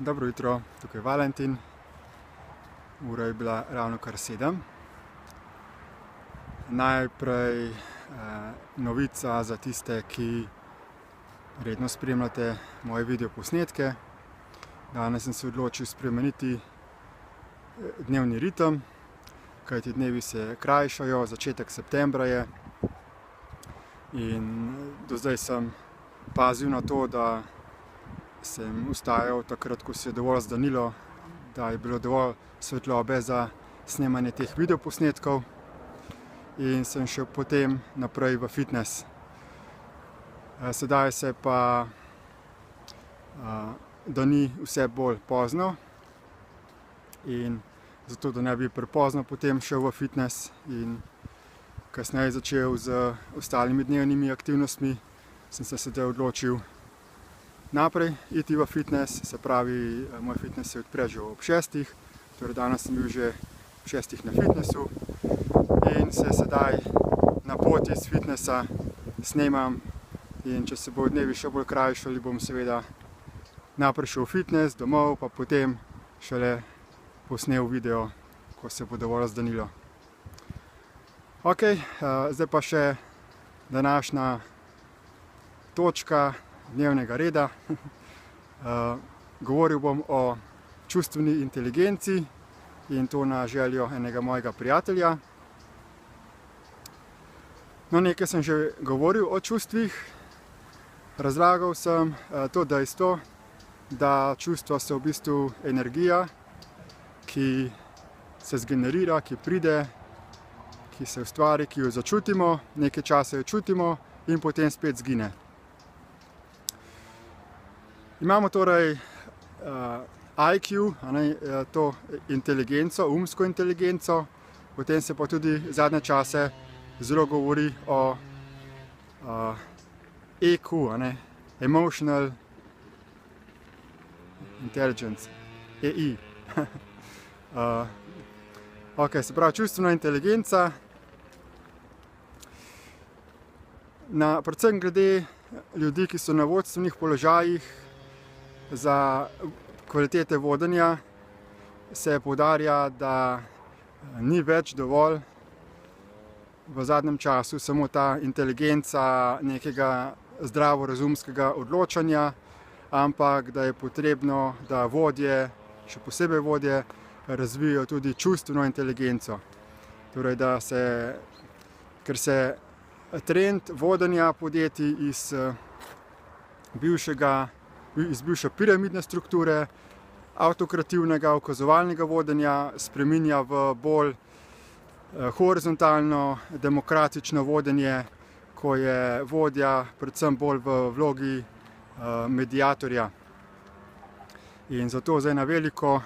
Dobro jutro, tukaj je Valentin. Ura je bila ravno kar 7. Najprej novica za tiste, ki redno spremljate moje videoposnetke. Danes sem se odločil spremeniti dnevni ritem, kajti dnevi se krajšajo, začetek septembra je. In do zdaj sem pazil na to, da sem vstajal takrat, ko se je dovolj zdanilo, da je bilo dovolj svetlobe za snemanje teh videoposnetkov, in sem šel potem naprej v fitness. Sedaj se pa dani vse bolj pozno, in zato, da ne bi prepozno potem šel v fitness in kasneje začel z ostalimi dnevnimi aktivnostmi, sem se sedaj odločil naprej iti v fitness. Se pravi, moj fitness se odpre že ob 6. Torej danes sem bil že ob 6 na fitnessu in se sedaj na poti iz fitnessa snemam. In če se bo dnevi še bolj krajšali, bom seveda naprej šel v fitness, domov, pa potem šele posnel video, ko se bo dovolj zdanilo. Ok, zdaj pa še današnja točka dnevnega reda. Govoril bom o čustveni inteligenci, in to na željo enega mojega prijatelja. No, nekaj sem že govoril o čustvih. Razlagal sem to dejstvo, da čustva so v bistvu energija, ki se zgenerira, ki pride, ki se ustvari, ki jo začutimo, nekaj časa jo čutimo in potem spet zgine. Imamo torej IQ, to inteligenco, umsko inteligenco, potem se pa tudi zadnje čase zelo govori o EQ, Emotional Intelligence, EI. Ok, se pravi čustvena inteligenca. Predvsem glede ljudi, ki so na vodstvenih položajih za kvalitete vodenja, se poudarja, da ni več dovolj v zadnjem času samo ta inteligenca nekega zdravorazumskega odločanja, ampak da je potrebno, da vodje, še posebej vodje, razvijajo tudi čustveno inteligenco. Torej, ker se trend vodenja podjetij iz bivše piramidne strukture, avtokrativnega, ukazovalnega vodenja spreminja v bolj horizontalno, demokratično vodenje, ko je vodja predvsem bolj v vlogi mediatorja. In zato zdaj na veliko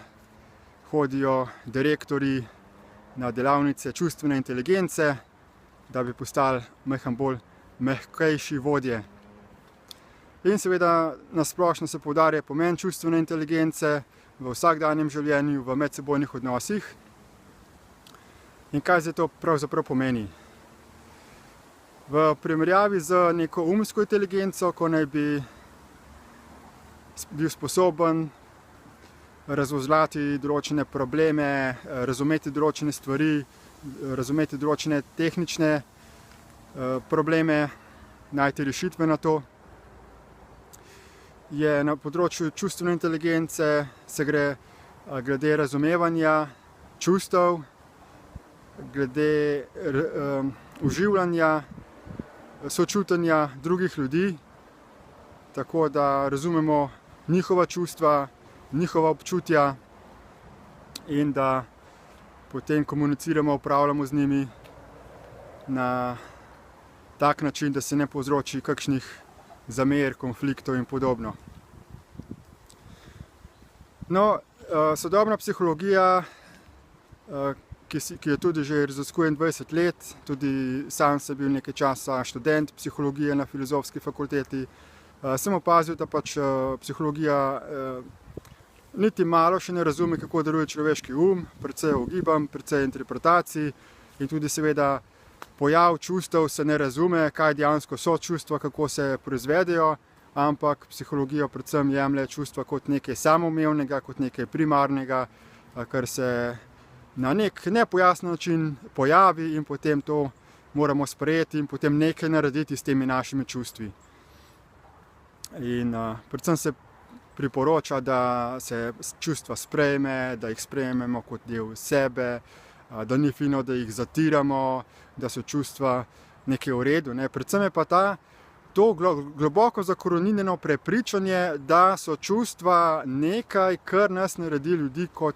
hodijo direktorji na delavnice čustvene inteligence, da bi postali bolj mehkejši vodje. In seveda na splošno se poudarja pomen čustvene inteligence v vsakdanjem življenju, v medsebojnih odnosih. In kaj zdaj to pravzaprav pomeni? V primerjavi z neko umsko inteligenco, ko naj bi bil sposoben razvozlati določene probleme, razumeti določene stvari, razumeti določene tehnične probleme, najti rešitve na to, je na področju čustvene inteligence se gre glede razumevanja čustev, glede uživanja, sočutenja drugih ljudi, tako da razumemo njihova čustva, njihova občutja in da potem komuniciramo, upravljamo z njimi na tak način, da se ne povzroči kakšnih zamer, konfliktov in podobno. No, sodobna psihologija, ki jo tudi že raziskujem 20 let, tudi sam sem bil nekaj časa študent psihologije na Filozofski fakulteti, sem opazil, da pač psihologija niti malo še ne razume, kako deluje človeški precej ugibam, precej interpretacij in tudi seveda pojav čustev se ne razume, kaj dejansko so čustva, kako se proizvedejo, ampak psihologija predvsem jemlje čustva kot nekaj samoumevnega, kot nekaj primarnega, kar se na nek nepojasnen način pojavi in potem to moramo sprejeti in potem nekaj narediti s temi našimi čustvi. In predvsem se priporoča, da se čustva sprejme, da jih sprejmemo kot del sebe, da ni fino, da jih zatiramo, da so čustva nekaj v redu. Predvsem je pa to globoko zakoreninjeno prepričanje, da so čustva nekaj, kar nas naredi ljudi kot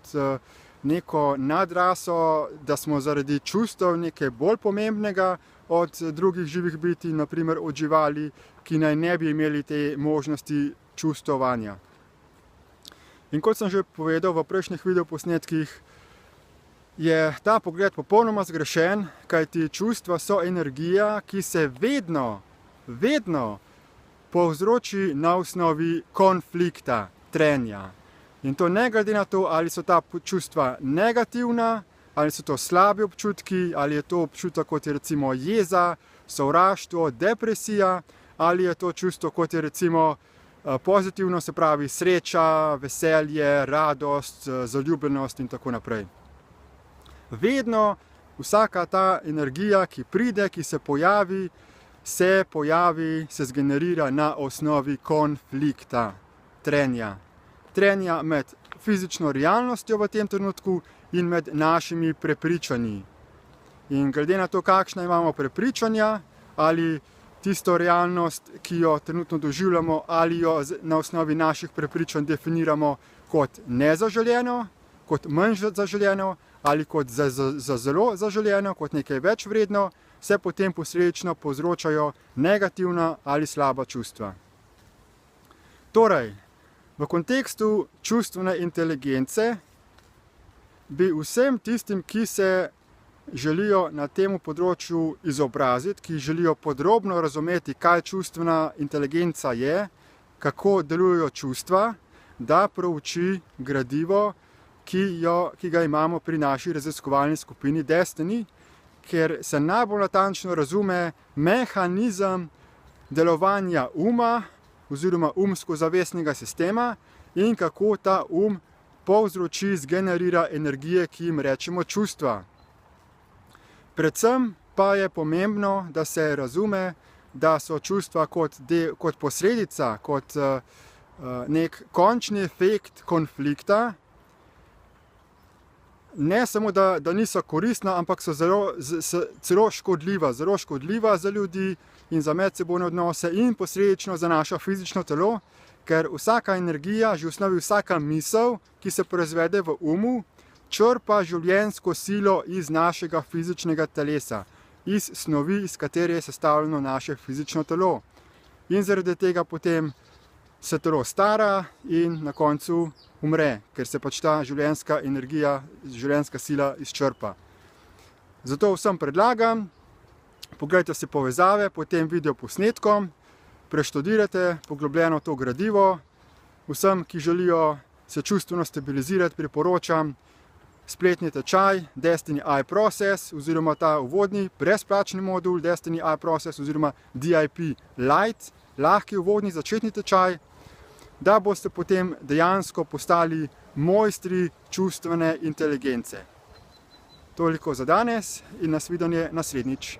neko nadraso, da smo zaradi čustev nekaj bolj pomembnega od drugih živih bitij, naprimer od živali, ki naj ne bi imeli te možnosti čustvovanja. In kot sem že povedal v prejšnjih videoposnetkih, je ta pogled popolnoma zgrešen, kajti čustva so energija, ki se vedno povzroči na osnovi konflikta, trenja. In to ne glede na to, ali so ta čustva negativna, ali so to slabi občutki, ali je to občutek, kot je recimo jeza, sovraštvo, depresija, ali je to čustvo, kot je recimo pozitivno, se pravi sreča, veselje, radost, zaljubljenost in tako naprej. Vedno vsaka ta energija, ki pride, ki se pojavi, se zgenerira na osnovi konflikta, trenja. Trenja med fizično realnostjo v tem trenutku in med našimi prepričanji. In glede na to, kakšna imamo prepričanja, ali tisto realnost, ki jo trenutno doživljamo, ali jo na osnovi naših prepričanj definiramo kot nezaželjeno, kot manj zaželjeno, ali kot za zelo zaželjeno, kot nekaj več vredno, se potem posledično povzročajo negativna ali slaba čustva. Torej, v kontekstu čustvene inteligence bi vsem tistim, ki se želijo na tem področju izobraziti, ki želijo podrobno razumeti, kaj čustvena inteligenca je, kako delujejo čustva, da prouči gradivo, ki ga imamo pri naši raziskovalni skupini Destiny, ker se najbolj natančno razume mehanizem delovanja uma oziroma umsko-zavestnega sistema in kako ta povzroči, zgenerira energije, ki jim rečemo čustva. Predvsem pa je pomembno, da se razume, da so čustva kot posledica, kot nek končni efekt konflikta, ne samo, da niso koristna, ampak so celo škodljiva za ljudi in za medsebojne odnose in posledično za naše fizično telo, ker vsaka energija, že v osnovi vsaka misel, ki se proizvede v umu, črpa življenjsko silo iz našega fizičnega telesa, iz snovi, iz katere je sestavljeno naše fizično telo. In zaradi tega potem se telo stara in na koncu umre, ker se pač ta življenjska energija, življenjska sila izčrpa. Zato vsem predlagam, poglejte si povezave pod tem videoposnetkom, preštudirajte poglobljeno to gradivo. Vsem, ki želijo se čustveno stabilizirati, priporočam spletni tečaj Destiny iProcess oziroma ta uvodni brezplačni modul Destiny iProcess oziroma DIP Lite, lahki uvodni začetni tečaj, da boste potem dejansko postali mojstri čustvene inteligence. Toliko za danes in nasvidenje naslednjič.